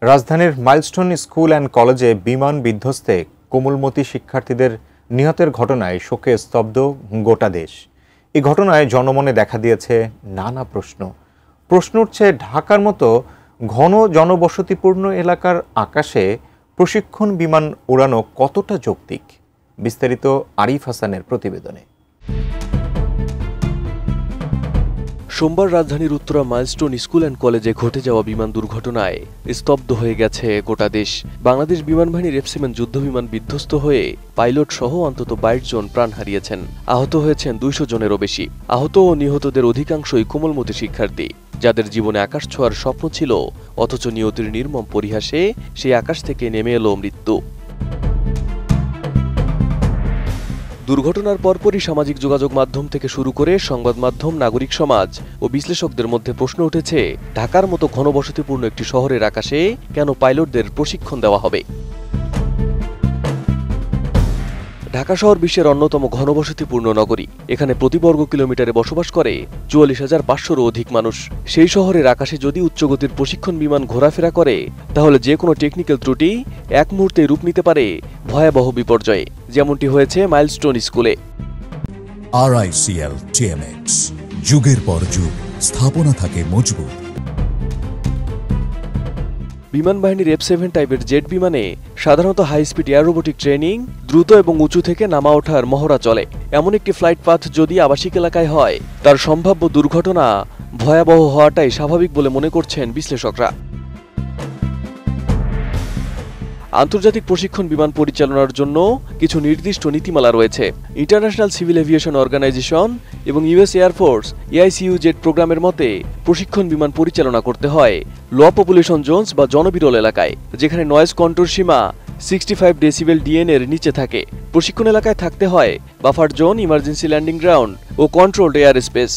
রাজধানীর milestone school and কলেজে বিমান বিধ্বস্তে কোমলমতি শিক্ষার্থীদের নিহতের ঘটনায় শোকে স্তব্ধ গোটা দেশ। এই ঘটনায় জনমনে দেখা দিয়েছে নানা প্রশ্ন উঠছে, ঢাকার মতো ঘন জনবসতিপূর্ণ এলাকার আকাশে প্রশিক্ষণ বিমান উড়ানো কতটা যৌক্তিক? বিস্তারিত আরিফ হাসানের প্রতিবেদনে। সোমবার রাজধানীর উত্তরা মাইলস্টোন স্কুল অ্যান্ড কলেজে ঘটে যাওয়া বিমান দুর্ঘটনায় স্তব্ধ হয়ে গেছে গোটা দেশ। বাংলাদেশ বিমান বাহিনীর F-7 যুদ্ধবিমান বিধ্বস্ত হয়ে পাইলট সহ অন্তত 22 জন প্রাণ হারিয়েছেন। আহত হয়েছেন 200 জনেরও বেশি। আহত ও নিহতদের অধিকাংশই কোমলমতি শিক্ষার্থী, যাদের জীবনে আকাশ ছোঁয়ার স্বপ্ন ছিল, অথচ নিয়তির নির্মম পরিহাসে সেই আকাশ থেকে নেমে এলো মৃত্যু। দুর্ঘটনার পরপরই সামাজিক যোগাযোগ মাধ্যম থেকে শুরু করে সংবাদ মাধ্যম, নাগরিক সমাজ ও বিশ্লেষকদের মধ্যে প্রশ্ন উঠেছে, ঢাকার মতো ঘনবসতিপূর্ণ একটি শহরের আকাশে কেন পাইলটদের প্রশিক্ষণ দেওয়া হবে? ঢাকা শহর বিশ্বের অন্যতম ঘনবসতিপূর্ণ নগরী। এখানে প্রতি বর্গ কিলোমিটারে বসবাস করে 44,500-রও অধিক মানুষ। সেই শহরের আকাশে যদি উচ্চগতির প্রশিক্ষণ বিমান ঘোরাফেরা করে, তাহলে যে কোনো টেকনিক্যাল ত্রুটি এক মুহূর্তে রূপ নিতে পারে ভয়াবহ বিপর্যয়ে, যেমনটি হয়েছে মাইলস্টোন স্কুলে। RICL TMX, যুগের পর যুগ স্থাপনা থাকে মজবুত। বিমান বাহিনীর F-7 টাইপের জেট বিমানে সাধারণত high speed air robotic training, দ্রুত এবং উঁচু থেকে নামা ওঠার মহড়া চলে। এমন একটি ফ্লাইট পাথ যদি আবাসিক এলাকায় হয়, তার সম্ভাব্য দুর্ঘটনা ভয়াবহ হওয়াটাই স্বাভাবিক বলে মনে করছেন বিশ্লেষকরা। আন্তর্জাতিক প্রশিক্ষণ বিমান পরিচালনার জন্য কিছু নির্দিষ্ট নীতিমালা রয়েছে। ইন্টারন্যাশনাল সিভিল এভিয়েশন অর্গানাইজেশন এবং US এয়ারফোর্স EICU জেট প্রোগ্রামের মতে প্রশিক্ষণ বিমান পরিচালনা করতে হয় লো পপুলেশন জোনস বা জনবিরল এলাকায়, যেখানে নয়েজ কন্ট্রোল সীমা 65 ডেসিবেল DN এর নিচে থাকে। প্রশিক্ষণ এলাকায় থাকতে হয় buffer zone, emergency landing ground ও কন্ট্রোলড এয়ার স্পেস।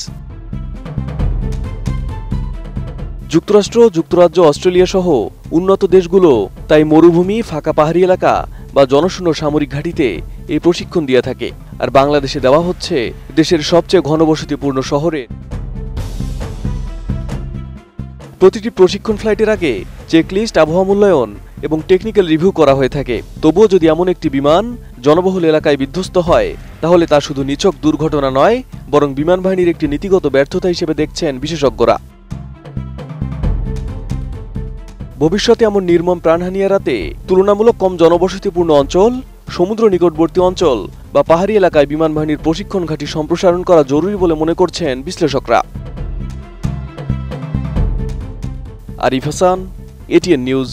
যুক্তরাষ্ট্র, যুক্তরাজ্য, অস্ট্রেলিয়া সহ উন্নত দেশগুলো তাই মরুভূমি, ফাঁকা পাহাড়ি এলাকা বা জনশূন্য সামরিক ঘাঁটিতে এই প্রশিক্ষণ দিয়ে থাকে। আর বাংলাদেশে দেওয়া হচ্ছে দেশের সবচেয়ে ঘনবসতিপূর্ণ শহরে। প্রতিটি প্রশিক্ষণ ফ্লাইটের আগে চেকলিস্ট, আবহাওয়া মূল্যায়ন এবং টেকনিক্যাল রিভিউ করা হয়ে থাকে। তবুও যদি এমন একটি বিমান জনবহুল এলাকায় বিধ্বস্ত হয়, তাহলে তা শুধু নিছক দুর্ঘটনা নয়, বরং বিমান বাহিনীর একটি নীতিগত ব্যর্থতা হিসেবে দেখছেন বিশেষজ্ঞরা। ভবিষ্যতে এমন নির্মম প্রাণহানি এড়াতে তুলনামূলক কম জনবসতিপূর্ণ অঞ্চল, সমুদ্র নিকটবর্তী অঞ্চল বা পাহাড়ি এলাকায় বিমান বাহিনীর প্রশিক্ষণ ঘাঁটি সম্প্রসারণ করা জরুরি বলে মনে করছেন বিশ্লেষকরা। Arif Hasan, ATN news.